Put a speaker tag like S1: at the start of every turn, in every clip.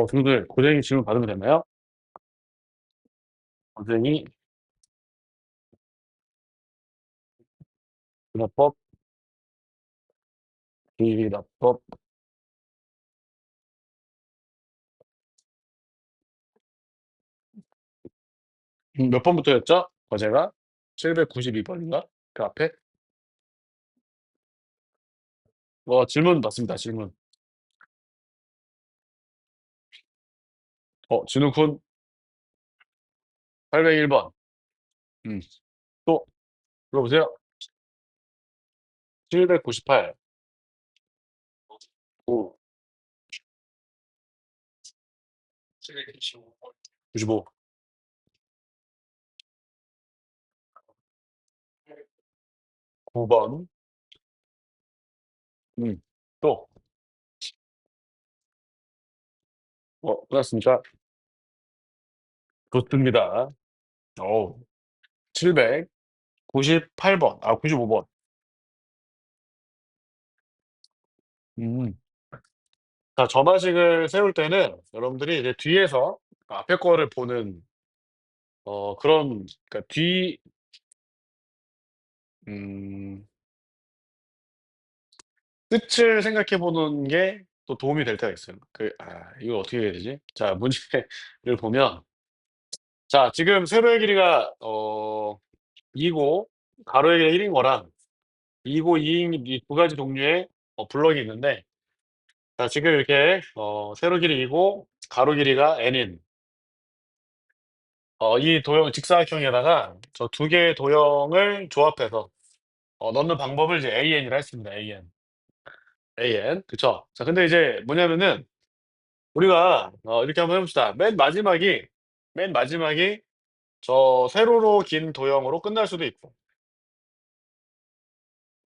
S1: 등들 고쟁이 질문 받으면 되나요? 고쟁이 문화법, 비리라법. 몇 번부터였죠? 과제가 792번인가? 그 앞에? 질문 맞습니다. 질문. 진우군 801번. 음. 또 물어보세요. 798. 오. 95. 9번. 음. 또 끝났습니까? 좋습니다. 어 798번. 95번. 음. 자, 점화식을 세울 때는 여러분들이 이제 뒤에서 앞에 거를 보는 그런, 그러니까 음 끝을 생각해 보는 게 또 도움이 될 때가 있어요. 이걸 어떻게 해야 되지? 자, 문제를 보면, 자, 지금 세로의 길이가 2고 가로의 길이가 1인 거랑 2고 2인 이 두 가지 종류의 블럭이 있는데, 자, 지금 이렇게 세로 길이 2고 가로 길이가 n인 이 도형 직사각형에다가 저 두 개의 도형을 조합해서 넣는 방법을 이제 AN이라 했습니다. AN. AN. 그쵸? 자, 근데 이제 뭐냐면은 우리가 이렇게 한번 해 봅시다. 맨 마지막이 저 세로로 긴 도형으로 끝날 수도 있고,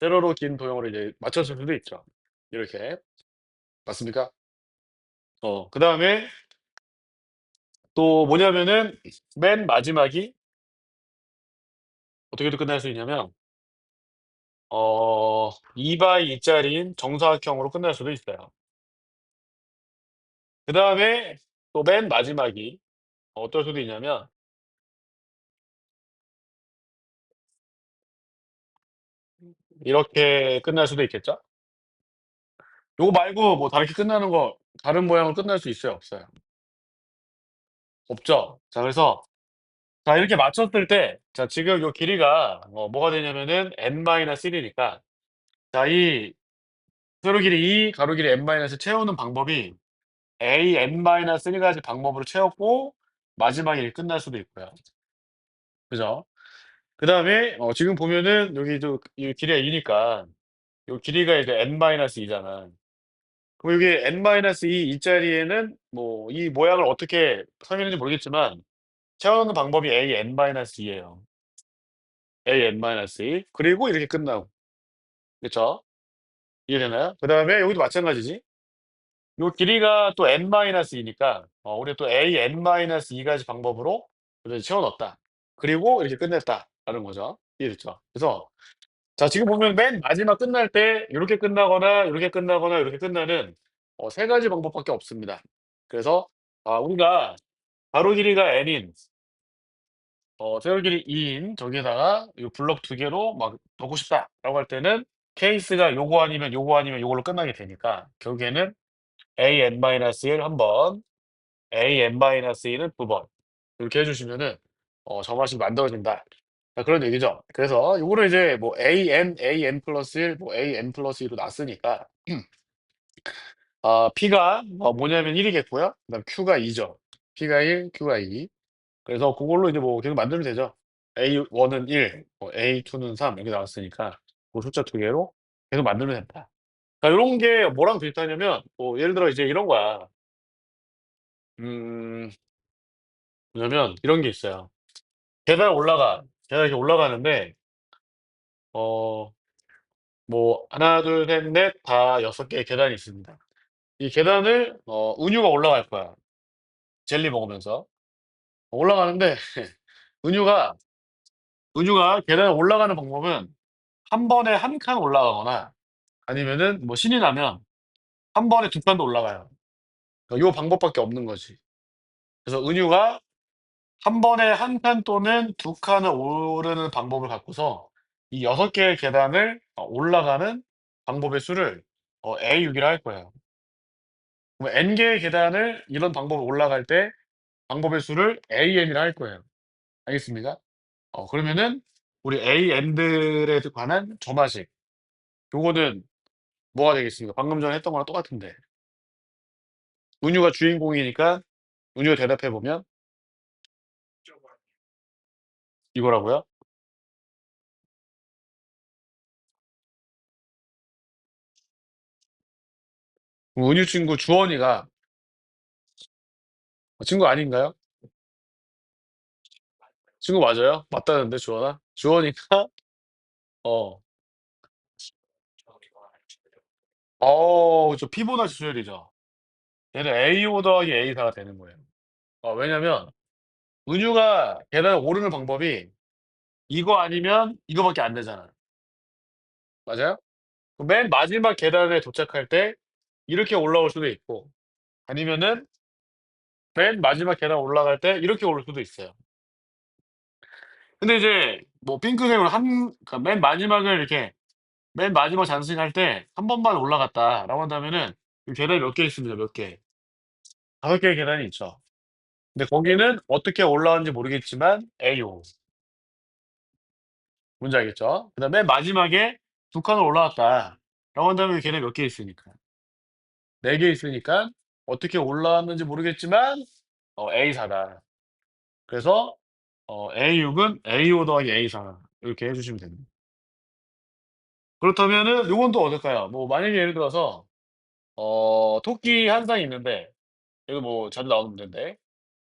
S1: 세로로 긴 도형으로 이제 맞췄을 수도 있죠. 이렇게. 맞습니까? 그다음에 또 뭐냐면은 맨 마지막이 어떻게도 끝날 수 있냐면 2 바이 2 짜리인 정사각형으로 끝날 수도 있어요. 그다음에 또 맨 마지막이 어떨 수도 있냐면 이렇게 끝날 수도 있겠죠? 요거 말고 뭐 다르게 끝나는 거, 다른 모양으로 끝날 수 있어요, 없어요? 없죠. 자, 그래서 자, 이렇게 맞췄을 때, 자, 지금 요 길이가 뭐가 되냐면은 n-1이니까, 자, 이 세로 길이 2, 가로 길이 n-1 채우는 방법이 an-1 가지 방법으로 채웠고 마지막에 이렇게 끝날 수도 있고요. 그죠? 그다음에 지금 보면은 여기도 이 길이가 2 니까 요 길이가 이제 n-2 잖아. 그럼 여기 n-2 이 자리에는 뭐 이 모양을 어떻게 설명했는지 모르겠지만 채우는 방법이 an-2 예요. an-2. 그리고 이렇게 끝나고. 그쵸? 이해되나요? 그다음에 여기도 마찬가지지. 요 길이가 또 n-2 니까 우리가 또 an-2 가지 방법으로 이렇게 채워 넣었다. 그리고 이렇게 끝냈다라는 거죠. 이해됐죠? 그래서 자, 지금 보면 맨 마지막 끝날 때 요렇게 끝나거나 요렇게 끝나거나 요렇게 끝나는 세 가지 방법밖에 없습니다. 그래서 우리가 가로 길이가 n인 세로 길이 2인 저기에다가 요 블록 두 개로 막 넣고 싶다라고 할 때는 케이스가 요거 아니면 요거 아니면 요걸로 끝나게 되니까 결국에는 an-1 한 번, an-2는 두 번 이렇게 해 주시면은 점화식이 만들어진다. 자, 그런 얘기죠. 그래서 요거를 이제 뭐 an 플러스 1 뭐 an 플러스 2로 놨으니까 p가 뭐냐면 1 이겠고요. 그다음 q가 2 죠. p가 1, q가 2. 그래서 고걸로 이제 뭐 계속 만들면 되죠. A1 은 1, A2 는 3 이렇게 나왔으니까 그 숫자 두 개로 계속 만들면 된다. 자, 요런 게 뭐랑 비슷하냐면 뭐 예를 들어 이제 이런 거야. 음 뭐냐면 이런 게 있어요. 계단 이렇게 올라가는데 어 뭐 하나 둘 셋 넷 다 6 개의 계단이 있습니다. 이 계단을 은유가 올라갈 거야, 젤리 먹으면서. 올라가는데 은유가 계단을 올라가는 방법은 한 번에 한 칸 올라가거나 아니면은 뭐 신이 나면 한 번에 두 칸도 올라가요. 요 방법밖에 없는 거지. 그래서 은유가 한 번에 한 칸 또는 두 칸을 오르는 방법을 갖고서 이 6 개의 계단을 올라가는 방법의 수를 A6이라 할 거예요. 그럼 N 개의 계단을 이런 방법으로 올라갈 때 방법의 수를 AN이라 할 거예요. 알겠습니까? 그러면은 우리 AN들에 관한 점화식 요거는 뭐가 되겠습니까? 방금 전에 했던 거랑 똑같은데. 은유가 주인공이니까 은유가 대답해 보면 이거라고요? 그럼 은유 친구 주원이가 친구 아닌가요? 친구 맞아요? 맞다는데 주원아? 주원이가 어. 그쵸. 피보나치 수열이죠. 얘는 A5 더하기 A4가 되는 거예요. 왜냐면 은유가 계단을 오르는 방법이 이거 아니면 이거밖에 안 되잖아. 맞아요? 그럼 맨 마지막 계단에 도착할 때 이렇게 올라올 수도 있고 아니면은 맨 마지막 계단 올라갈 때 이렇게 오를 수도 있어요. 근데 이제 뭐 핑크색으로 그러니까 맨 마지막을 이렇게 맨 마지막 장식할 때 한 번만 올라갔다라고 한다면은 이 계단이 몇 개 있습니다. 몇 개. 5 개의 계단이 있죠. 근데 거기는 어떻게 올라왔는지 모르겠지만 A요. 뭔지 알겠죠? 그다음에 맨 마지막에 2 칸을 올라왔다라고 한다면 계단이 몇 개 있으니까 4개 있으니까 어떻게 올라왔는지 모르겠지만 A4다. 그래서 A6은 A5 더하기 A4 이렇게 해 주시면 됩니다. 그렇다면은 요건 또 어떨까요? 뭐 만약에 예를 들어서 토끼 한 쌍이 있는데 이거 뭐 자주 나오는 문제인데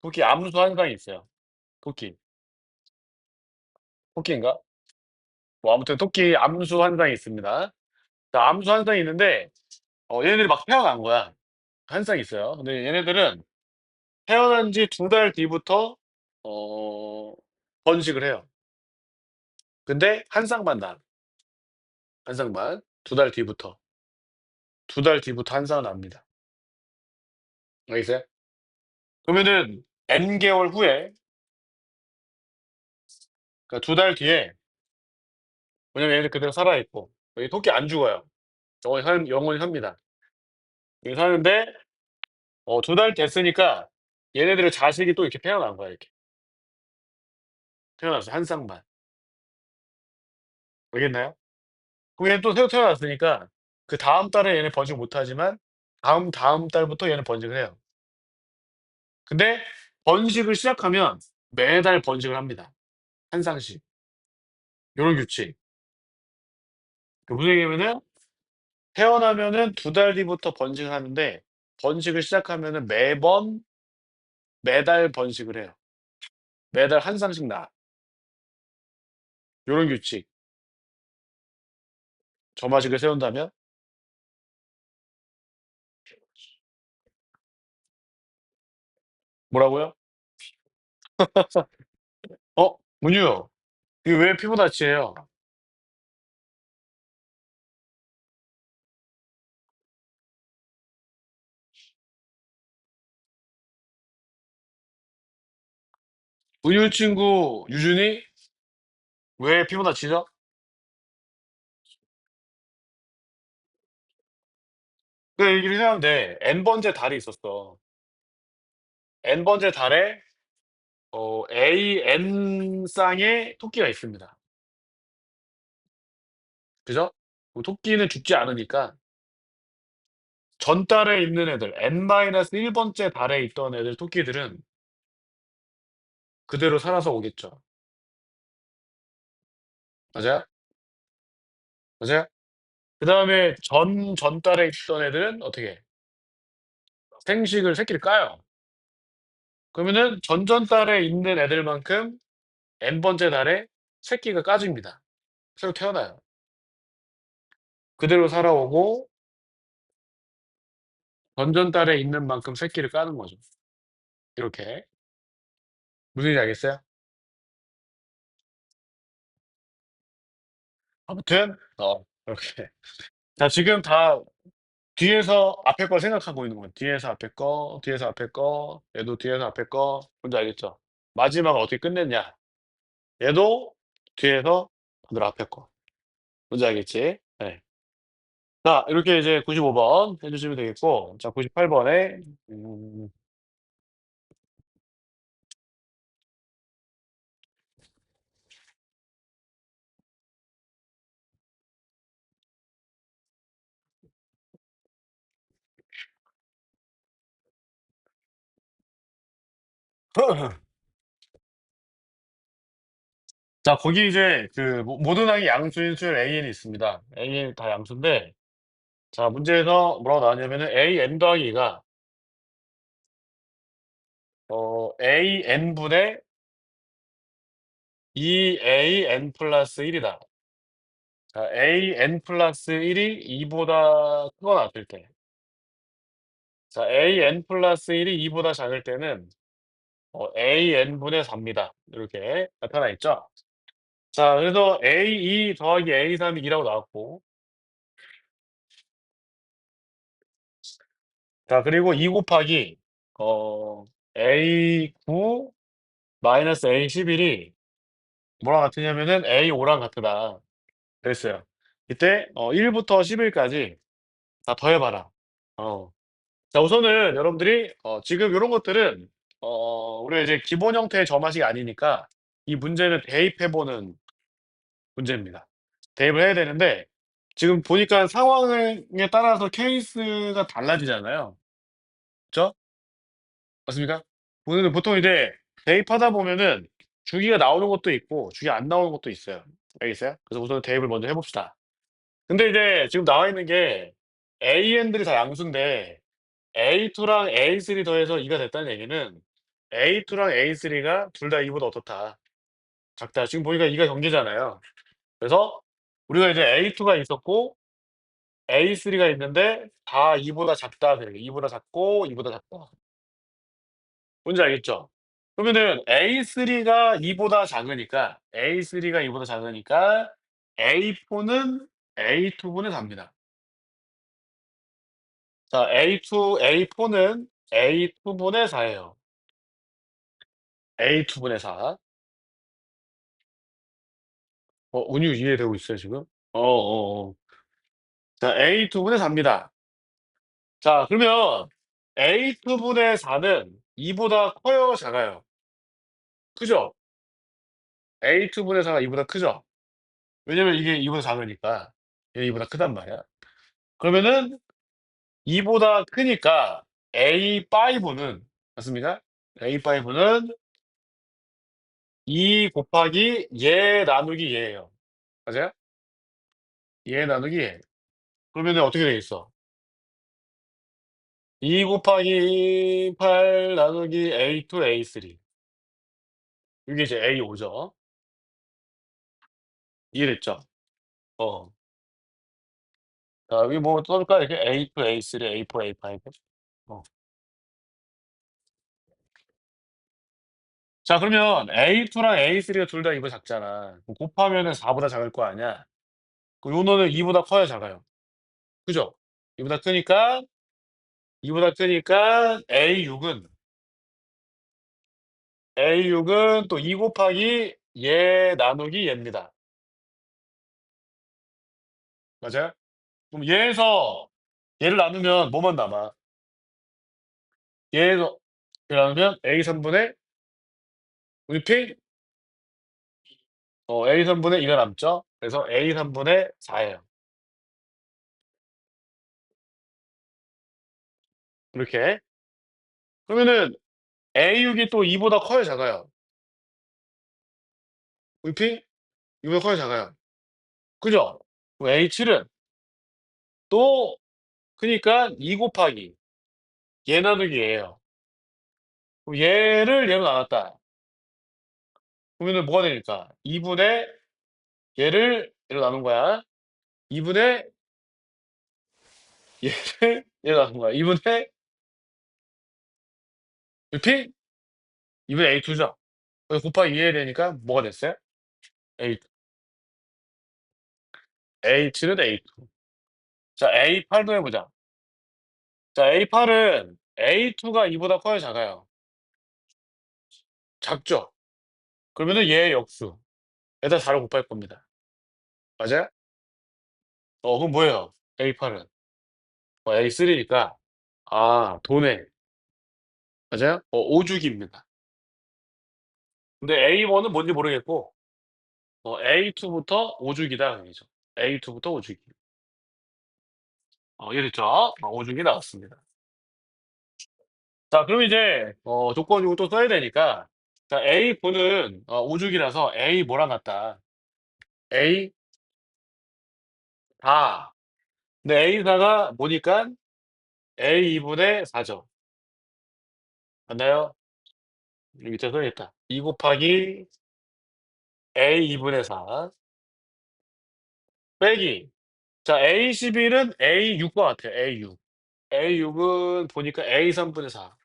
S1: 토끼 암수 한 쌍이 있어요. 토끼. 토끼인가? 뭐 아무튼 토끼 암수 한 쌍이 있습니다. 자 암수 한 쌍이 있는데 얘네들이 막 태어난 거야. 한 쌍 있어요. 근데 얘네들은 태어난 지 2달 뒤부터 어 번식을 해요. 근데 한 쌍만 낳아. 한 쌍만. 2달 뒤부터. 2달 뒤부터 한 쌍을 낳습니다. 알겠어요? 그러면은 N 개월 후에 그러니까 2달 뒤에 왜냐면 얘네들 그대로 살아 있고 이 토끼 안 죽어요. 영원히 삽니다. 여기 사는데 2달 됐으니까 얘네들의 자식이 또 이렇게 태어난 거야 이렇게. 태어났어요 한 쌍만. 알겠나요? 그럼 얘는 또 새로 태어났으니까 그다음 달에 얘네 번식 못 하지만 다음 달부터 얘는 번식을 해요. 근데 번식을 시작하면 매달 번식을 합니다. 한 쌍씩. 요런 규칙. 그 무슨 얘기냐면은 태어나면은 2달 뒤부터 번식을 하는데 번식을 시작하면은 매달 번식을 해요. 매달 한 쌍씩 낳아. 요런 규칙. 점화식을 세운다면 뭐라고요? 문유 이거 왜 피부다치예요? 문유 친구 유준이 왜 피부다치죠? 그 얘기를 해야 하는데 N번째 달이 있었어. N번째 달에 AN 쌍의 토끼가 있습니다. 그죠? 토끼는 죽지 않으니까 전달에 있는 애들 N-1 번째 달에 있던 애들 토끼들은 그대로 살아서 오겠죠. 맞아요? 맞아요? 그다음에 전달에 있던 애들은 어떻게 해? 새끼를 까요. 그러면은 전전달에 있는 애들만큼 N 번째 달에 새끼가 까집니다. 새로 태어나요. 그대로 살아오고 전전달에 있는 만큼 새끼를 까는 거죠. 이렇게. 무슨 얘기인지 알겠어요? 아무튼 이렇게. 자 지금 다 뒤에서 앞에 걸 생각하고 있는 거야. 뒤에서 앞에 거, 뒤에서 앞에 거, 얘도 뒤에서 앞에 거. 뭔지 알겠죠? 마지막을 어떻게 끝냈냐? 얘도 뒤에서 반대로 앞에 거. 뭔지 알겠지? 네. 자, 이렇게 이제 95번 해주시면 되겠고, 자, 98번에, 자, 거기 이제 그 모든 항이 양수인 수열 AN이 있습니다. AN이 다 양수인데, 자, 문제에서 뭐라고 나왔냐면은 AN 더하기 2가 AN분의 2AN 플러스 1이다. 자, AN 플러스 1이 2보다 크거나 같을 때. 자, AN 플러스 1이 2보다 작을 때는 AN분의 4입니다. 이렇게 나타나 있죠. 자, 그래서 A2 더하기 A3이 2라고 나왔고, 자, 그리고 2 곱하기 A9 마이너스 A11이 뭐랑 같으냐면은 A5랑 같다. 그랬어요. 이때 1부터 11까지 다 더해봐라. 어. 자, 우선은 여러분들이 지금 요런 것들은 우리가 이제 기본 형태의 점화식이 아니니까 이 문제는 대입해보는 문제입니다. 대입을 해야 되는데 지금 보니까 상황에 따라서 케이스가 달라지잖아요. 그죠? 맞습니까? 오늘은 보통 이제 대입하다 보면은 주기가 나오는 것도 있고 주기가 안 나오는 것도 있어요. 알겠어요? 그래서 우선 대입을 먼저 해 봅시다. 근데 이제 지금 나와 있는 게 AN들이 다 양수인데 A2랑 A3 더해서 2가 됐다는 얘기는 A2랑 A3가 둘 다 2보다 어떻다. 작다. 지금 보니까 2가 경계잖아요. 그래서 우리가 이제 A2가 있었고 A3가 있는데 다 2보다 작다. 그래. 2보다 작고 2보다 작다. 뭔지 알겠죠? 그러면은 A3가 2보다 작으니까 A3가 2보다 작으니까 A4는 A2분의 4입니다. 자, A4는 A2분의 4예요. A2분의 4. 운유 이해되고 있어요, 지금? 자, A2분의 4입니다. 자, 그러면 A2분의 4는 2보다 커요, 작아요? 크죠? A2분의 4가 2보다 크죠? 왜냐면 이게 2보다 작으니까. 얘 2보다 크단 말이야. 그러면은 2보다 크니까 A5는 맞습니까? A5는 2 곱하기 얘 나누기 얘예요. 맞아요? 얘 나누기 얘. 그러면은 어떻게 되겠어? 2 곱하기 8 나누기 A2 A3. 이게 이제 A5죠. 이해됐죠? 어. 자, 여기 뭐 써줄까? 이렇게 A2 A3 A4 A5. 어. 자, 그러면 A2랑 A3가 둘 다 2보다 작잖아. 그럼 곱하면은 4보다 작을 거 아니야? 그럼 요 노는 2보다 커야 작아요. 그죠? 2보다 크니까 A6은 또 2 곱하기 얘 나누기 얘입니다. 맞아요? 그럼 얘에서 얘를 나누면 뭐만 남아? 얘에서 얘를 나누면 A3분의 우리 A3분의 2가 남죠? 그래서 A3분의 4예요. 이렇게. 그러면은 A6이 또 2보다 커요, 작아요? 우리 2보다 커요, 작아요? 그죠? 그럼 A7은 또 크니까 2 곱하기 얘 나누기 얘예요. 그럼 얘를 얘로 나눴다. 그러면은 뭐가 되니까 2분의 얘를 얘로 나눈 거야. 2분의 얘를 얘로 나눈 거야. 2분의 루피 2분의 A2죠. 곱하기 2 해야 되니까 뭐가 됐어요? A A7은 A2. 자, A8도 해보자. 자, A8은 A2가 2보다 커요, 작아요? 작죠? 그러면은 얘의 역수. 에다 4를 곱할 겁니다. 맞아요? 그럼 뭐예요? A8은? A3니까, 도네. 맞아요? 오주기입니다. 근데 A1은 뭔지 모르겠고, A2부터 오주기다. 그죠? A2부터 오주기. 이해됐죠? 오주기 나왔습니다. 자, 그럼 이제, 조건 이고 또 써야 되니까, 자, A9는 오주기라서 A 뭐랑 같다? A 4. 근데 A4가 뭐니까 A2분의 4죠. 맞나요? 여기 밑에 써야겠다. 2 곱하기 A2분의 4 빼기. 자, A11은 A6과 같아요. A6. A6은 보니까 A3분의 4.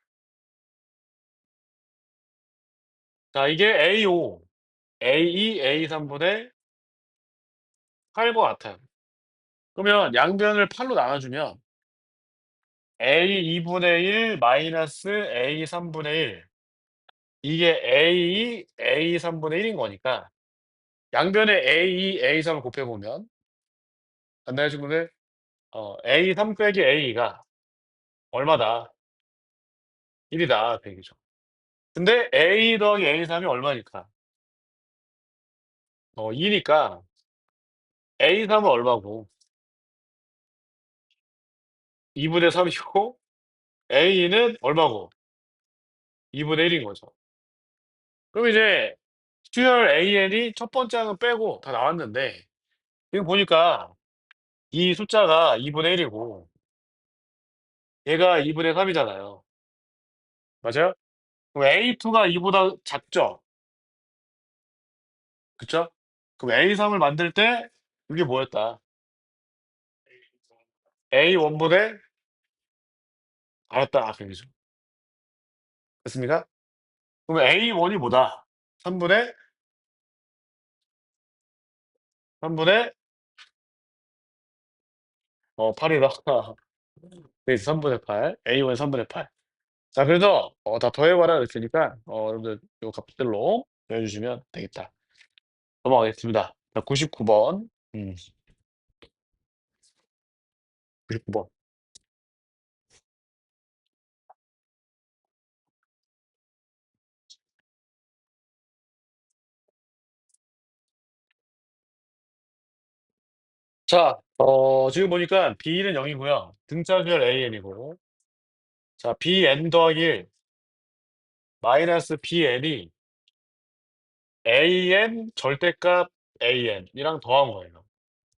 S1: 자, 이게 A5, A2, A3분의 8과 같아요. 그러면 양변을 8로 나눠주면 A2분의 1 마이너스 A3분의 1. 이게 A2, A3분의 1인 거니까 양변에 A2, A3을 곱해보면 맞나요, 친구들? A3 빼기 A가 얼마다? 1이다. 100이죠. 근데 A 더하기 A3이 얼마니까? 2니까 A3은 얼마고 2분의 3이고 A는 얼마고 2분의 1인 거죠. 그럼 이제 수열 AN이 첫 번째 항은 빼고 다 나왔는데 지금 보니까 이 숫자가 2분의 1이고 얘가 2분의 3이잖아요. 맞아요? 그럼 A2가 2보다 작죠? 그쵸? 그럼 A3을 만들 때 이게 뭐였다? A1분의 알았다. 그죠? 됐습니까? 그럼 A1이 뭐다? 3분의 3분의 8이다. 그래서 3분의 8. A1 3분의 8. 자, 그래서 다 더해봐라 그랬으니까 여러분들 요 값들로 더해주시면 되겠다. 넘어가겠습니다. 자, 99번. 99번. 자, 지금 보니까 B는 0이고요. 등차수열 AN이고. 자, BN 더하기 1 마이너스 BN이 AN 절대값 AN이랑 더한 거예요.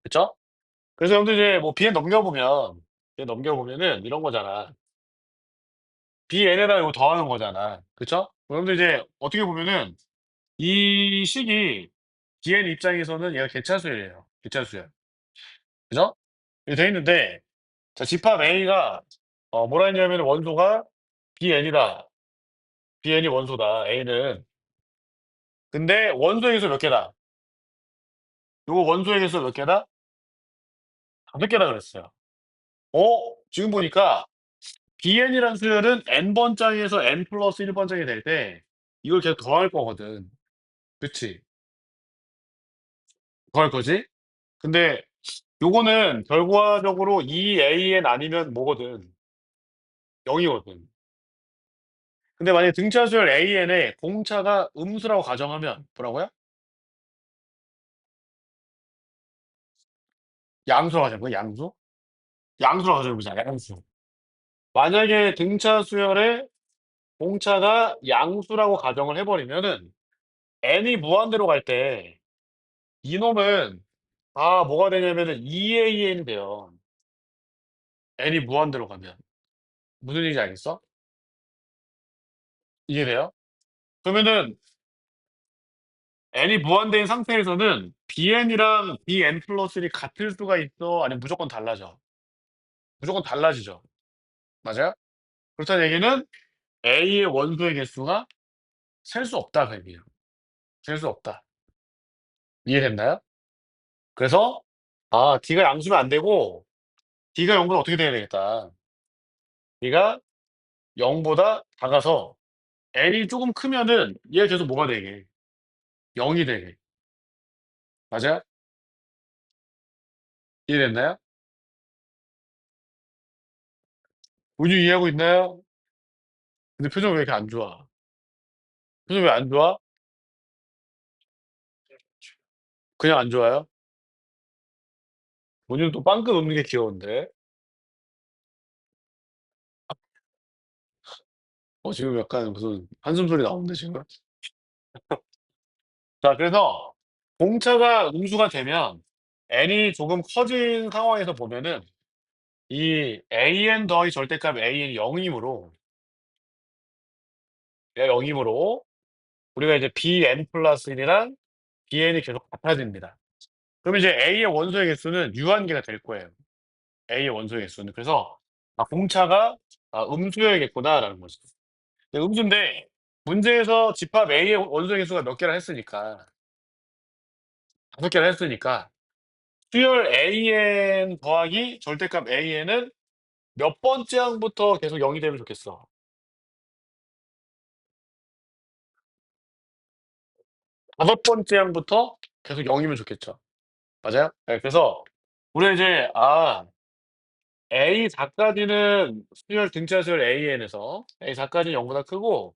S1: 그쵸? 그래서 여러분들 이제 뭐 BN 넘겨보면은 이런 거잖아. BN에다 이거 더하는 거잖아. 그쵸? 여러분들 이제 어떻게 보면은 이 식이 BN 입장에서는 얘가 개차수열이에요. 개차수열. 그죠? 이렇게 돼 있는데, 자, 집합 A가, 뭐라 했냐면 원소가 BN이다. BN이 원소다. A는. 근데 원소의 개수 몇 개다? 요거 원소의 개수 몇 개다? 5개다 그랬어요. 지금 보니까 BN이란 수열은 N번짝에서 N 플러스 1번짝이 될 때 이걸 계속 더할 거거든. 그치? 더할 거지? 근데 요거는 결과적으로 2AN 아니면 뭐거든? 0이거든. 근데 만약에 등차수열 AN에 공차가 음수라고 가정하면 뭐라고요? 양수라고 하자고요? 양수? 양수라고 가정해보자. 양수. 만약에 등차수열에 공차가 양수라고 가정을 해버리면은 n이 무한대로 갈 때 이놈은 뭐가 되냐면은 2AN이 돼요. n이 무한대로 가면. 무슨 얘기인지 알겠어? 이해돼요? 그러면은 n이 무한대인 상태에서는 bn이랑 bn 플러스 1이 같을 수가 있어? 아니면 무조건 달라져? 무조건 달라지죠. 맞아요? 그렇다는 얘기는 A의 원소의 개수가 셀 수 없다 그 얘기예요. 셀 수 없다. 이해됐나요? 그래서 D가 양수면 안 되고 D가 0은 어떻게 돼야 되겠다. 얘가 0보다 작아서 n이 조금 크면은 얘가 계속 뭐가 되게 0이 되게. 맞아요? 이해됐나요? 우주 이해하고 있나요? 근데 표정 왜 이렇게 안 좋아? 표정 왜 안 좋아? 그냥 안 좋아요? 본인은 또 빵긋 웃는 게 귀여운데. 지금 약간 무슨 한숨 소리 나오는데 지금. 자, 그래서 공차가 음수가 되면 n이 조금 커진 상황에서 보면은 이 an 더하기 절대값 an이 0이므로 얘가 0이므로 우리가 이제 bn 플러스 1이랑 bn이 계속 같아집니다. 그러면 이제 a의 원소의 개수는 유한계가 될 거예요. a의 원소의 개수는. 그래서 공차가 음수여야겠구나라는 거죠. 근데 음수인데 문제에서 집합 a의 원소의 개수가 몇 개라 했으니까 5개라 했으니까 수열 an 더하기 절대값 an은 몇 번째 항부터 계속 0이 되면 좋겠어? 다섯 번째 항부터 계속 0이면 좋겠죠. 맞아요? 네, 그래서 우리가 이제 A 4까지는 수열 등차 수열 AN에서 A 4까지는 0보다 크고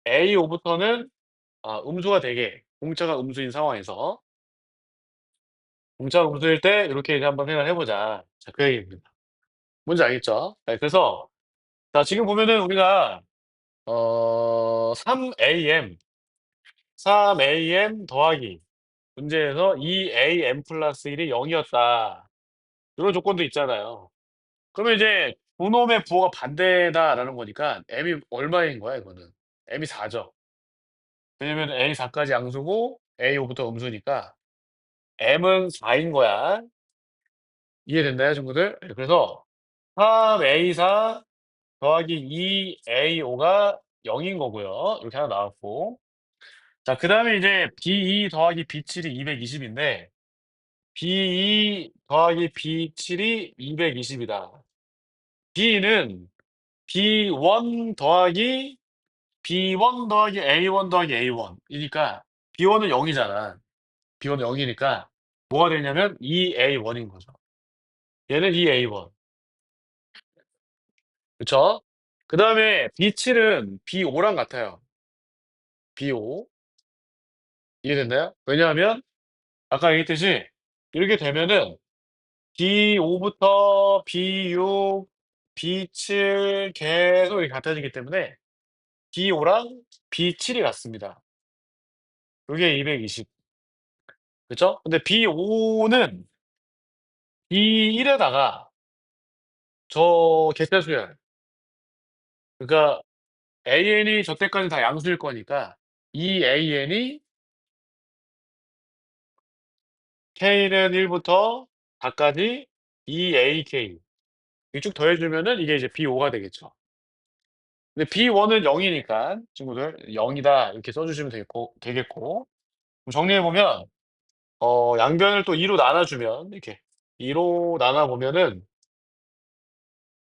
S1: A 5부터는 음수가 되게 공차가 음수인 상황에서 공차가 음수일 때 이렇게 이제 한번 생각을 해보자. 자, 그 얘기입니다. 뭔지 알겠죠? 네, 그래서 자, 지금 보면은 우리가 3am 더하기 문제에서 2am 플러스 1이 0이었다. 이런 조건도 있잖아요. 그러면 이제 분놈의 부호가 반대다라는 거니까 m이 얼마인 거야 이거는? m이 4죠. 왜냐면 a 4까지 양수고 a 5부터 음수니까 m은 4인 거야. 이해됐나요, 친구들? 네, 그래서 3a4 더하기 2a5가 0인 거고요. 이렇게 하나 나왔고. 자, 그다음에 이제 b2 더하기 b7이 220인데 b2 더하기 b7이 220이다. b는 b1 더하기 B1 더하기 A1 더하기 A1이니까 B1은 0이잖아. B1은 0이니까 뭐가 되냐면 2A1인 거죠. 얘는 2A1. 그쵸? 그 다음에 B7은 B5랑 같아요. B5. 이해됐나요? 왜냐하면 아까 얘기했듯이 이렇게 되면은 B5부터 B6, B7 계속 이렇게 같아지기 때문에 B5랑 B7이 같습니다. 그게 220. 그쵸? 근데 B5는 B1에다가 저 개체수열 그러니까 AN이 저때까지 다 양수일 거니까 이 AN이 K는 1부터 4까지 2AK 이쭉 더해 주면은 이게 이제 B5가 되겠죠. 근데 B1은 0이니까 친구들 0이다 이렇게 써 주시면 되겠고. 그럼 정리해 보면 양변을 또 2로 나눠 주면 이렇게 2로 나눠 보면은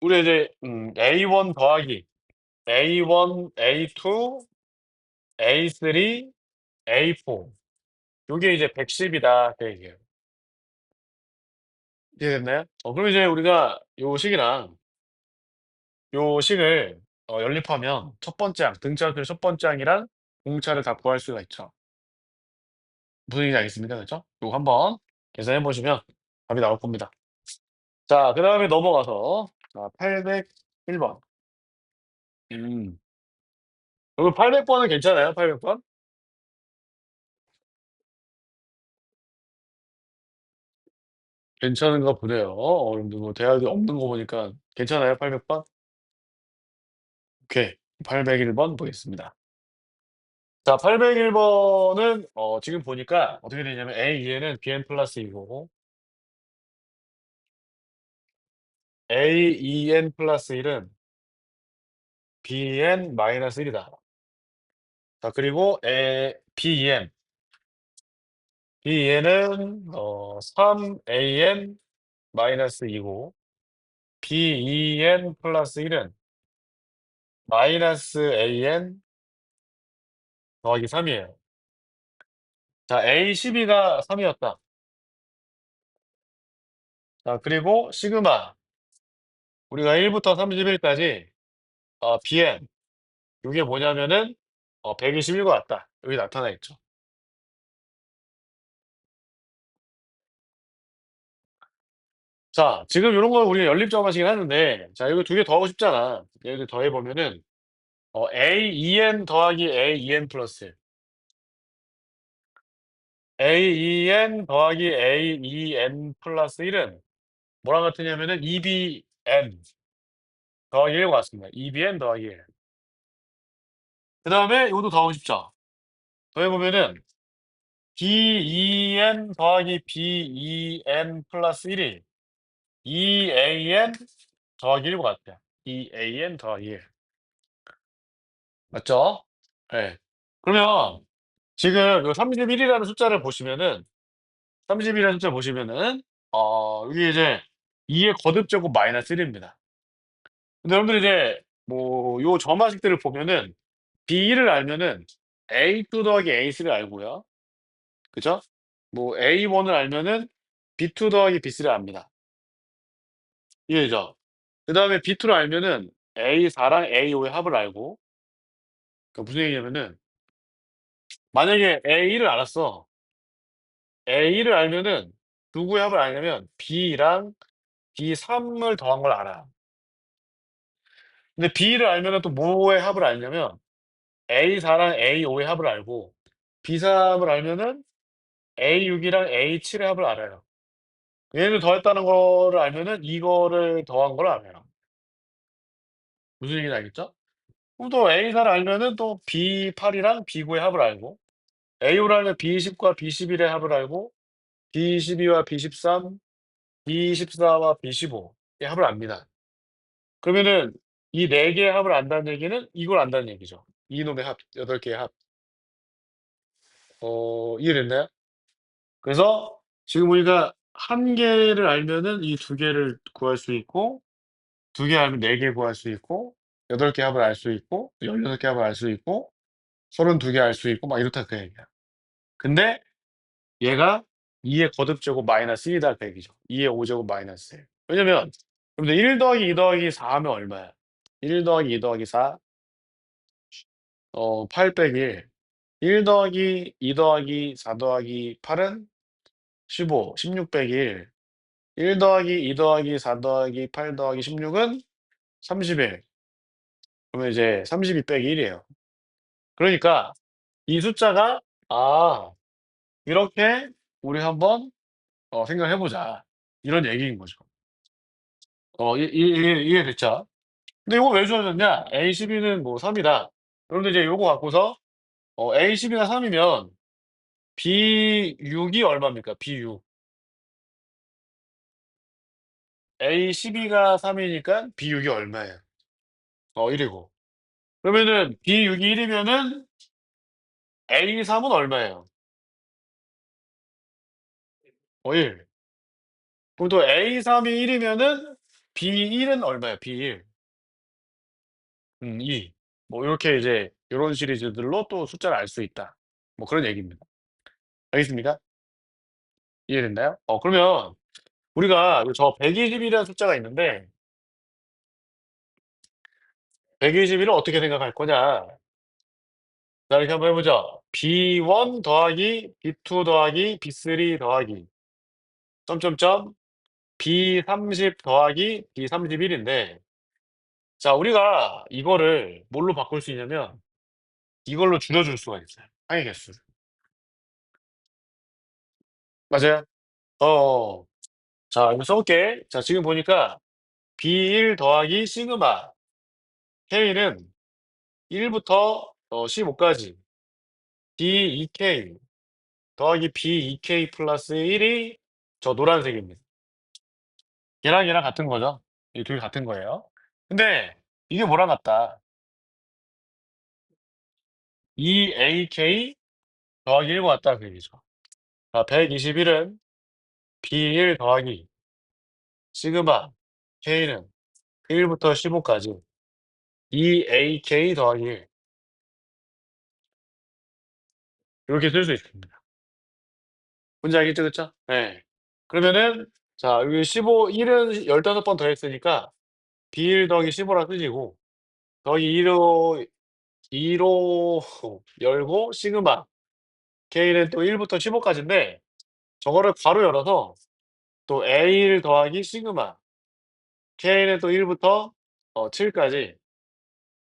S1: 우리가 이제 A1 더하기 A1, A2, A3, A4 요게 이제 110 이다 그 얘기예요. 이해됐나요? 그럼 이제 우리가 요 식이랑 요 식을 연립하면 첫 번째 항 등차수의 첫 번째 항이랑 공차를 다 구할 수가 있죠. 무슨 얘기인지 알겠습니까? 그죠? 요거 한번 계산해 보시면 답이 나올 겁니다. 자, 그다음에 넘어가서 801 번. 음. 여러분 800 번은 괜찮아요? 800 번? 괜찮은가 보네요. 여러분들 뭐 대학이 없는 거 보니까 괜찮아요? 800 번? 오케이. 801번 보겠습니다. 자, 801 번은 지금 보니까 어떻게 되냐면 A2에는 BN 플러스 2고 AEN 플러스 1은 BN 마이너스 1이다. 자, 그리고 BEN. BEN은 3AN 마이너스 2고 BEN 플러스 1은 마이너스 AN 더하기 3이에요. 자, A12가 3이었다. 자, 그리고 시그마. 우리가 1부터 31까지, BN. 이게 뭐냐면은, 121과 같다. 여기 나타나 있죠. 자, 지금 이런 거 우리가 연립점화식을 하는데, 자, 이거 두 개 더하고 싶잖아. 얘를 더해보면은, AEN 더하기 AEN 플러스 1. AEN 더하기 AEN 플러스 1은 뭐랑 같으냐면은 EBN 더하기 1과 같습니다. EBN 더하기 1. 그 다음에 이것도 더하고 싶죠. 더해보면은 BEN 더하기 BEN 플러스 1이 EAN 더하기 1과 같아요. EAN 더하기 1. 맞죠? 예. 그러면 지금 요 31이라는 숫자를 보시면은 30이라는 숫자 보시면은 이게 이제 2의 거듭제곱 마이너스 1입니다. 근데 여러분들이 이제 뭐 요 점화식들을 보면은 B1을 알면은 A2 더하기 A3를 알고요. 그죠? 뭐 A1을 알면은 B2 더하기 B3를 압니다. 이해되죠? 그다음에 B2를 알면은 A4랑 A5의 합을 알고, 그 무슨 얘기냐면은 만약에 A1을 알았어. A를 알면은 누구의 합을 아냐면 B랑 B3을 더한 걸 알아. 근데 B를 알면은 또 뭐의 합을 알냐면 A4랑 A5의 합을 알고, B3을 알면은 A6이랑 A7의 합을 알아요. 얘를 더했다는 거를 알면은 이거를 더한 걸 알아요. 무슨 얘기인지 알겠죠? 그럼 또 A4를 알면은 또 B8이랑 B9의 합을 알고, A5를 알면 B10과 B11의 합을 알고, B12와 B13, B14와 B15의 합을 압니다. 그러면은 이 네 개의 합을 안다는 얘기는 이걸 안다는 얘기죠. 이놈의 합, 8개의 합. 이해됐나요? 그래서 지금 우리가 한 개를 알면은 이 두 개를 구할 수 있고, 두 개 알면 네 개 구할 수 있고, 8개 합을 알 수 있고, 16개 합을 알 수 있고, 32개 알 수 있고, 막 이렇다 그 얘기야. 근데 얘가 2의 거듭제곱 마이너스 1이다 그 얘기죠. 2의 5제곱 마이너스 1. 왜냐면 여러분들 1 더하기 2 더하기 4 하면 얼마야? 1 더하기 2 더하기 4, 8 빼기 1. 1 더하기 2 더하기 4 더하기 8은 15, 16 빼기 1. 1 더하기 2 더하기 4 더하기 8 더하기 16은 31. 그러면 이제 32 빼기 1이에요. 그러니까 이 숫자가, 아, 이렇게 우리 한번 생각해 보자. 이런 얘기인 거죠. 이해됐죠? 근데 이거 왜 주어졌냐? A12는 뭐 3이다. 그런데 이제 요거 갖고서 A12가 3이면 B6이 얼마입니까? B6. A12가 3이니까 B6이 얼마예요? 1이고. 그러면은 B6이 1이면은 A3은 얼마예요? 1. 그럼 또 A3이 1이면은 B1은 얼마예요? B1. 2. 뭐 요렇게 이제 요런 시리즈들로 또 숫자를 알 수 있다. 뭐 그런 얘기입니다. 알겠습니까? 이해됐나요? 그러면 우리가 저 120이라는 숫자가 있는데 121을 어떻게 생각할 거냐? 자, 이렇게 한번 해보죠. B1 더하기 B2 더하기 B3 더하기 점점점 B30 더하기 B31인데, 자, 우리가 이거를 뭘로 바꿀 수 있냐면 이걸로 줄여줄 수가 있어요. 항의 개수를. 맞아요? 어. 자, 이거 써볼게. 자, 지금 보니까 B1 더하기 시그마 K는 1부터 15까지 B2K 더하기 B2K 플러스 1이 저 노란색입니다. 얘랑 같은 거죠. 이 둘이 같은 거예요. 근데 이게 뭐랑 같다? EAK 더하기 1과 같다 그 얘기죠. 자, 121은 B1 더하기 시그마 K는 1부터 15까지 2ak 더하기 1 요렇게 쓸 수 있습니다. 뭔지 알겠죠? 그쵸? 예. 그러면은 자 여기 15 1은 15번 더했으니까 B1 더하기 15라 쓰시고 더하기 2로 2로 열고 시그마 K는 또 1 부터 15 까지인데 저거를 괄호 열어서 또 A1 더하기 시그마 K는 또 1 부터 7 까지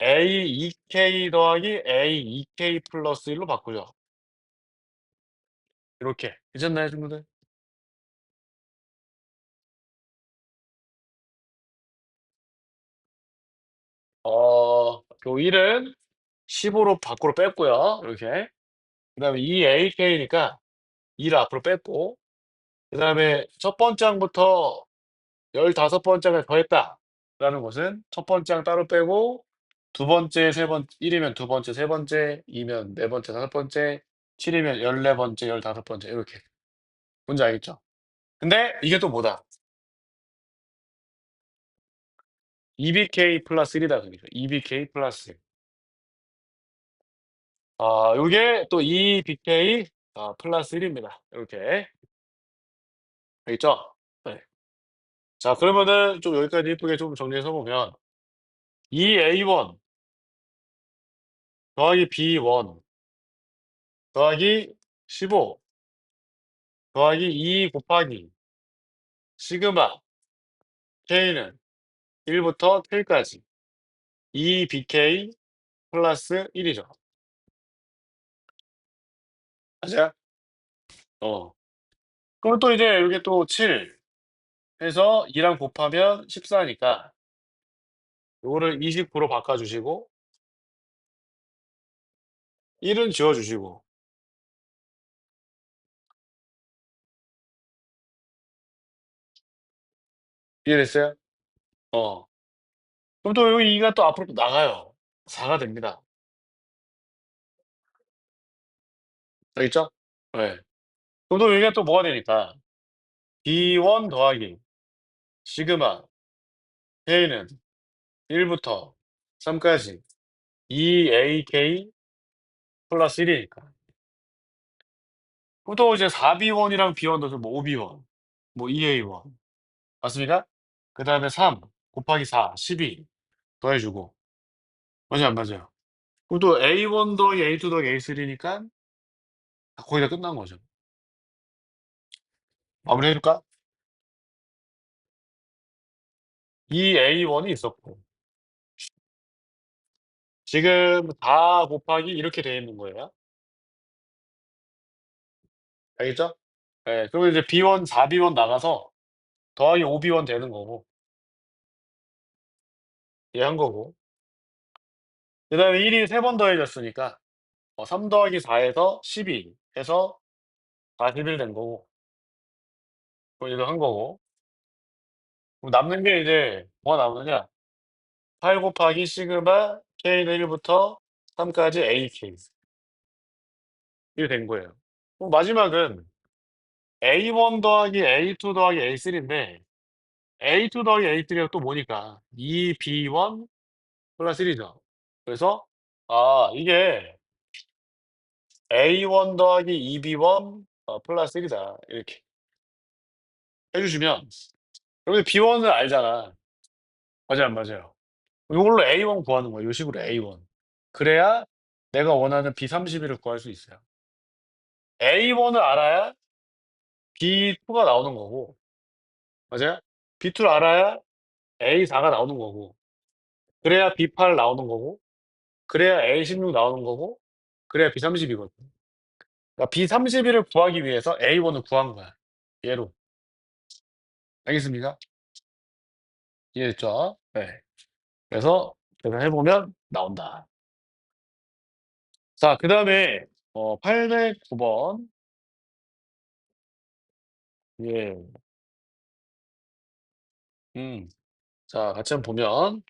S1: A2K 더하기 A2K 플러스 1로 바꾸죠. 이렇게. 괜찮나요, 친구들? 요 1은 15로 밖으로 뺐고요. 이렇게. 그다음에 2AK니까 2를 앞으로 뺐고 그다음에 첫 번째 항부터 15번째 항을 더했다라는 것은 첫 번째 항 따로 빼고 두 번째, 세 번 1 이면 두 번째, 세 번째, 2면 네 번째, 다섯 번째, 7 이면 14 번째, 15 번째 이렇게. 뭔지 알겠죠? 근데 이게 또 뭐다? EBK 플러스 1이다 그러니까. EBK 플러스 1. 요게 또 EBK 플러스 1입니다. 요렇게. 알겠죠? 네. 자 그러면은 좀 여기까지 예쁘게 좀 정리해서 보면 EA1 더하기 B1 더하기 15 더하기 2 곱하기 시그마 K는 1 부터 K까지 EBK 플러스 1이죠. 맞아요? 어. 그럼 또 이제 요게 또 7 해서 2랑 곱하면 14 니까 요거를 29로 바꿔 주시고 1은 지워 주시고 이해됐어요? 어. 그럼 또 여기 2가 또 앞으로 또 나가요. 4가 됩니다. 알겠죠? 예. 그럼 또 여기가 또 뭐가 되니까 B1 더하기 시그마 K는 1 부터 3 까지 2AK 플러스 1 이니까. 그럼 또 이제 4B1이랑 B1 더해서 뭐 5B1 뭐 2A1 맞습니까? 그다음에 3 곱하기 4 12 더해 주고 맞아요, 안 맞아요? 그럼 또 A1 더하기 A2 더하기 A3니까 거의 다 끝난 거죠. 마무리해 줄까? 이 A1이 있었고 지금 4 곱하기 이렇게 돼 있는 거예요. 알겠죠? 예. 그러면 이제 B1 4B1 나가서 더하기 5B1 되는 거고 이해한 거고 그다음에 1이 3번 더해졌으니까 3 더하기 4 에서 12 해서 41된 거고 얘도 한 거고 그럼 남는 게 이제 뭐가 남느냐 8 곱하기 시그마 K는 1 부터 3 까지 AK 이렇게 된 거예요. 그럼 마지막은 A1 더하기 A2 더하기 A3인데 A2 더하기 A3가 또 뭐니까 2B1 플러스 1이죠. 그래서 이게 A1 더하기 2B1 플러스 1이다. 이렇게 해 주시면 여기 B1을 알잖아. 맞아요, 안 맞아요? 요걸로 A1 구하는 거예요. 요 식으로 A1. 그래야 내가 원하는 B31을 구할 수 있어요. A1을 알아야 B2가 나오는 거고 맞아요? B2를 알아야 A4가 나오는 거고 그래야 B8 나오는 거고 그래야 A16 나오는 거고 그래야 B30이거든. 그러니까 B31을 구하기 위해서 A1을 구한 거야. 얘로. 알겠습니까? 이해됐죠? 네. 그래서 계산해 보면 나온다. 자 그다음에 809 번. 예. 음. 자 같이 한번 보면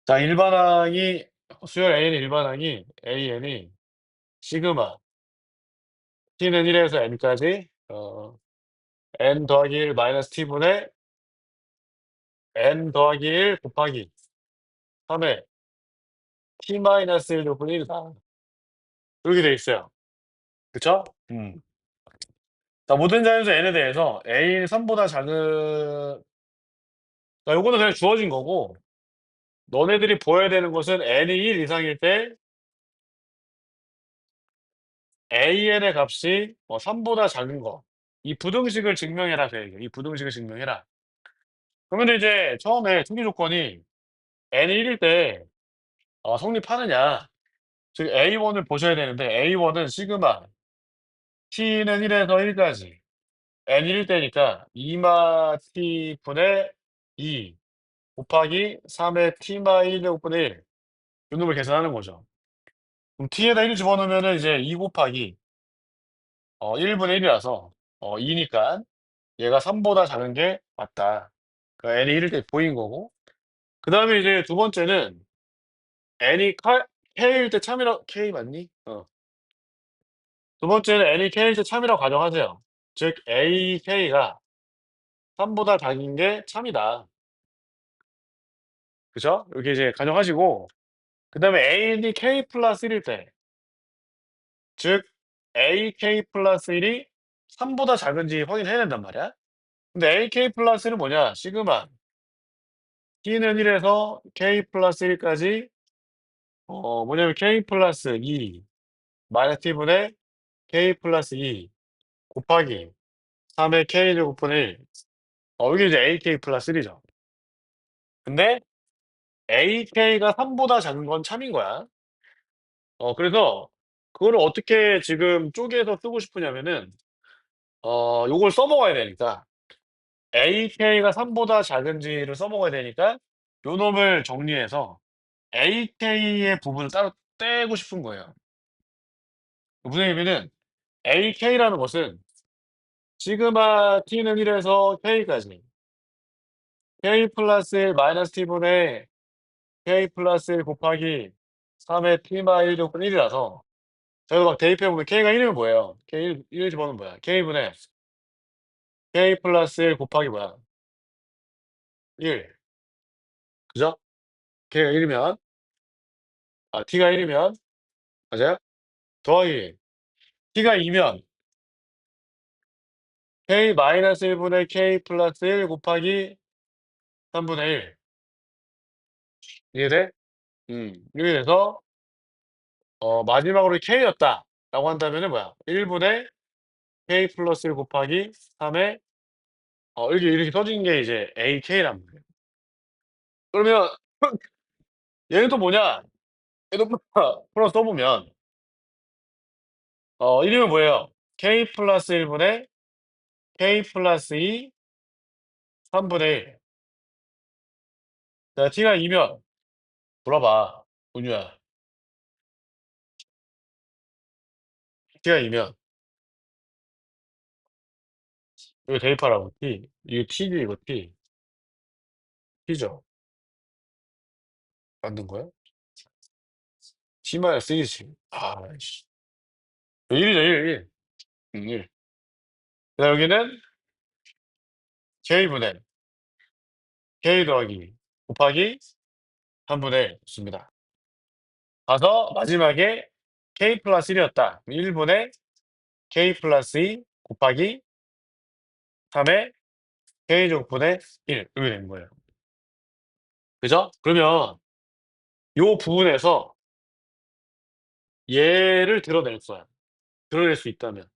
S1: 자 일반항이 수열 A는 일반항이 AN이 시그마 T는 1 에서 n까지 n 더하기 1 마이너스 T분의 n 더하기 1 곱하기 3의 T 마이너스 1 제곱분의 1이다. 이렇게 돼 있어요. 그쵸? 자, 모든 자연수 n에 대해서 a는 3보다 작은, 자, 요거는 그냥 주어진 거고, 너네들이 보여야 되는 것은 n이 1 이상일 때 an의 값이 3보다 작은 거. 이 부등식을 증명해라. 이 부등식을 증명해라. 그러면 이제 처음에 초기 조건이 n이 1일 때 성립하느냐. 즉 A1을 보셔야 되는데 A1은 시그마 T는 1에서 1까지 N 1일 때니까 2마 T분의 2 곱하기 3의 T마 1 제곱분의 1 이 놈을 계산하는 거죠. 그럼 T에다 1 집어넣으면은 이제 2 곱하기 1분의 1이라서 2니까 얘가 3보다 작은 게 맞다. 그러니까 N이 1일 때 보인 거고. 그다음에 이제 두 번째는 N이 K일 때 참이라 K 맞니? 두 번째는 N이 K일 때 참이라고 가정하세요. 즉 AK가 3보다 작은 게 참이다. 그죠? 이렇게 이제 가정하시고 그다음에 N이 K 플러스 1일 때 즉 AK 플러스 1이 3보다 작은지 확인해야 된단 말이야. 근데 AK 플러스 1은 뭐냐? 시그마 T는 1에서 K 플러스 1까지 뭐냐면 K 플러스 2 마이너스 T분의 K 플러스 2 곱하기 3의 K 제곱분의 1 이게 이제 AK 플러스 1이죠. 근데 AK가 3보다 작은 건 참인 거야. 그래서 그거를 어떻게 지금 쪼개서 쓰고 싶으냐면은 요걸 써먹어야 되니까 AK가 3보다 작은지를 써먹어야 되니까 요 놈을 정리해서 AK의 부분을 따로 떼고 싶은 거예요. 무슨 의미는 AK라는 것은 시그마 T는 1에서 K까지 K 플러스 1 마이너스 T분의 K 플러스 1 곱하기 3의 T마 1 제곱분 1이라서 저희가 막 대입해 보면 K가 1이면 뭐예요? K 1 집어넣으면 뭐야? K분의 K 플러스 1 곱하기 뭐야? 1. 그죠? K가 1이면 T가 1이면 맞아요? 더하기 T가 2면 K 마이너스 1분의 K 플러스 1 곱하기 3분의 1. 이해돼? 이렇게 돼서 마지막으로 K였다라고 한다면은 뭐야? 1분의 K 플러스 1 곱하기 3의 이렇게 써진 게 이제 AK란 말이에요. 그러면 얘는 또 뭐냐? 얘도 풀어 써 보면 1이면 뭐예요? K 플러스 1분의 K 플러스 2 3분의 1. 자, T가 2면 물어봐, 문유야. T가 2면 이거 대입하라고. T. 이거 T지 이거 T. T죠. 맞는 거야? T 마이너스 1이지. 아이씨. 1이죠, 1, 1. 1. 그다음 여기는 K분의 K 더하기 곱하기 3분의 1 좋습니다. 가서 마지막에 K 플러스 1이었다. 1분의 K 플러스 2 곱하기 3의 K 제곱분의 1 이렇게 되는 거예요. 그죠? 그러면 요 부분에서 얘를 드러낼 거야. 드러낼 수 있다면.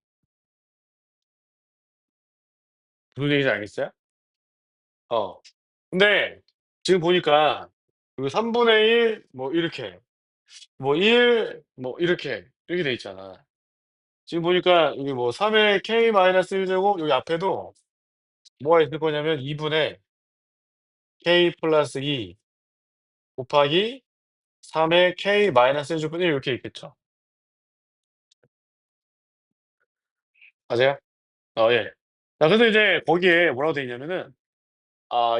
S1: 무슨 얘기인지 알겠어요? 어. 근데 지금 보니까 그 3분의 1 뭐 이렇게 뭐 1 뭐 이렇게 돼 있잖아. 지금 보니까 여기 뭐 3의 K 마이너스 1 제곱 여기 앞에도 뭐가 있을 거냐면 2분의 K 플러스 2 곱하기 3의 K 마이너스 1 제곱분의 1 이렇게 있겠죠. 맞아요? 예. 자 그래서 이제 거기에 뭐라고 돼 있냐면은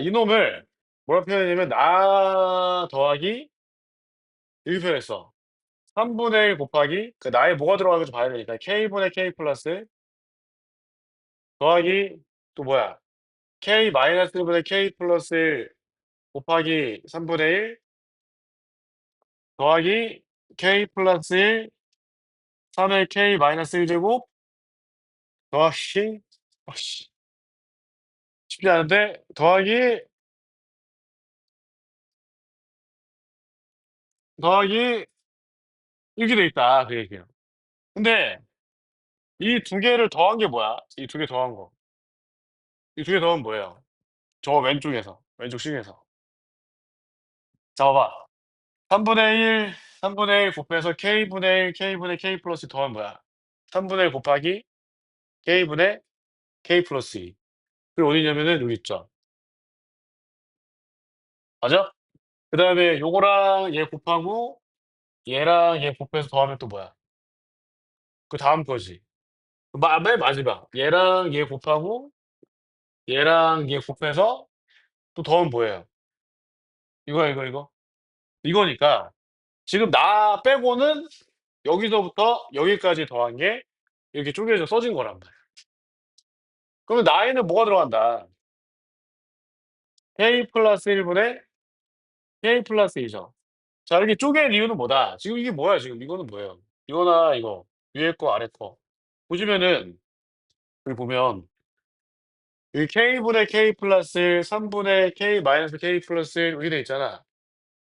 S1: 이놈을 뭐라고 표현했냐면 나 더하기 이렇게 표현했어. 3분의 1 곱하기 그 나에 뭐가 들어가는지 봐야 되니까 K분의 K 플러스 더하기 또 뭐야? K 마이너스 1분의 K 플러스 1 곱하기 3분의 1 더하기 K 플러스 1 3의 K 마이너스 1 제곱 더하기 씨 쉽지 않은데 더하기 이렇게 돼 있다 그 얘기야. 근데 이 두 개를 더한 게 뭐야? 이 두 개 더한 거. 이 두 개 더하면 뭐예요? 저 왼쪽에서, 왼쪽 식에서. 자 봐봐. 3분의 1 곱해서 K분의 1 K분의 K 플러스 더하면 뭐야? 3분의 1 곱하기 K분의 K 플러스 2. 그게 어디냐면은 여기 있죠. 맞아? 그다음에 요거랑 얘 곱하고 얘랑 얘 곱해서 더하면 또 뭐야? 그다음 거지. 맨 마지막. 얘랑 얘 곱하고 얘랑 얘 곱해서 또 더하면 뭐예요? 이거야, 이거. 이거니까 지금 나 빼고는 여기서부터 여기까지 더한 게 이렇게 쪼개져 써진 거란 말이야. 그러면 나에는 뭐가 들어간다? K 플러스 1 분의 K 플러스 2죠. 자 이렇게 쪼갠 이유는 뭐다? 지금 이게 뭐야 지금 이거는 뭐예요? 이거나 이거 위에 거 아래 거 보시면은 여기 보면 여기 K분의 K 플러스 1 3분의 K 마이너스 K 플러스 1 이렇게 돼 있잖아.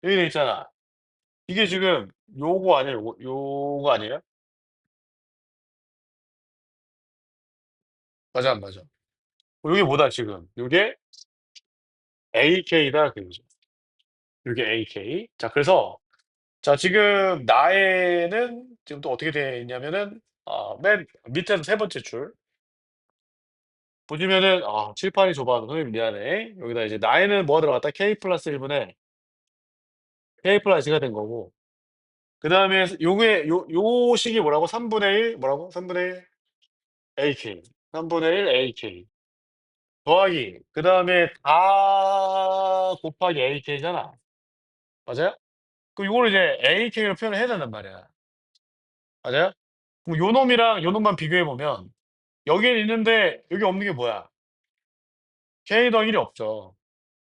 S1: 여기 돼 있잖아. 이게 지금 요거 아니에요? 요거 아니에요? 맞아 안 맞아? 요게 뭐다 지금? 요게 AK다 그 얘기죠. 요게 AK. 자 그래서 자 지금 나에는 지금 또 어떻게 되어 있냐면은 맨 밑에서 세 번째 줄 보시면은 칠판이 좁아서 선생님 미안해. 여기다 이제 나에는 뭐가 들어갔다? K 플러스 1 분의 K 플러스가 된 거고 그다음에 요게 요 식이 뭐라고? 3분의 1 뭐라고? 3분의 1 AK. 3분의 1 AK 더하기 그다음에 다 곱하기 AK잖아. 맞아요? 그럼 요거를 이제 AK로 표현을 해야 된단 말이야. 맞아요? 그럼 요 놈이랑 요 놈만 비교해 보면 여기에 있는데 여기 없는 게 뭐야? K 더하기 1이 없죠.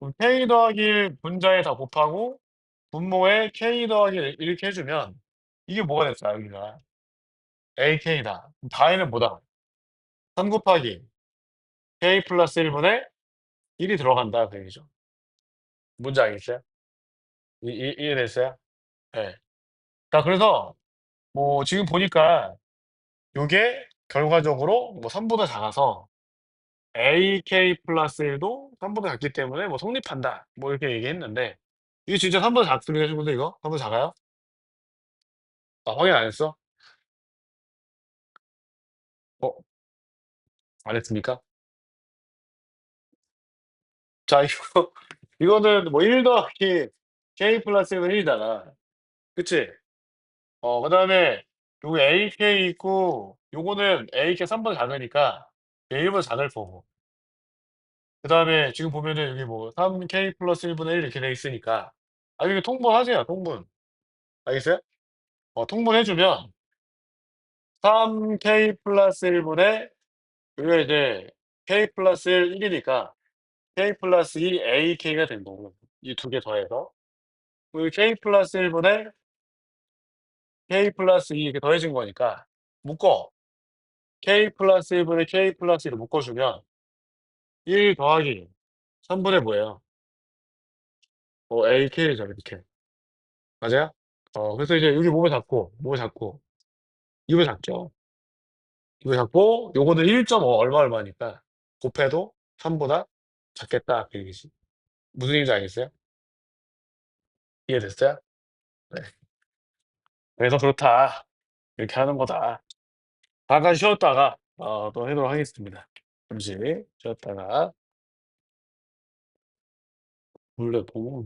S1: 그럼 K 더하기 1 분자에 다 곱하고 분모에 K 더하기 1 이렇게 해 주면 이게 뭐가 됐어요 여기가? AK다. 그럼 다에는 뭐다? 3 곱하기 K 플러스 1 분의 1이 들어간다 그 얘기죠. 뭔지 알겠어요? 이해됐어요? 예. 자 그래서 뭐 지금 보니까 요게 결과적으로 뭐 3 보다 작아서 AK 플러스 1도 3 보다 작기 때문에 뭐 성립한다. 뭐 이렇게 얘기했는데 이게 진짜 3 보다 작습니까 친구들 이거? 3 보다 작아요? 확인 안 했어? 어 안 했습니까? 자 이거 이거는 뭐 1 더하기 K 플러스 1은 1 이잖아. 그치? 그다음에 요거 AK 있고 요거는 AK 3 보다 작으니까 얘 1 보다 작을 거고 그다음에 지금 보면은 여기 뭐 3K 플러스 1 분의 1 이렇게 돼 있으니까 이거 통분하세요 통분. 알겠어요? 통분해 주면 3K 플러스 1 분의 여기가 이제 K 플러스 1 이니까 K 플러스 2 AK가 된 거고 이 두 개 더해서 그리고 K 플러스 1 분의 K 플러스 2 이렇게 더해진 거니까 묶어. K 플러스 1 분의 K 플러스 2를 묶어 주면 1 더하기 3 분의 뭐예요? AK죠 이렇게. 맞아요? 그래서 이제 여기 뭐뭐 잡고 이거 잡죠. 이거 잡고 요거는 1.5 얼마니까 곱해도 3 보다 작겠다 그 얘기지. 무슨 얘기인지 알겠어요? 이해됐어요? 네. 그래서 그렇다. 이렇게 하는 거다. 잠깐 쉬었다가 또 하도록 하겠습니다. 잠시 쉬었다가 원래 보고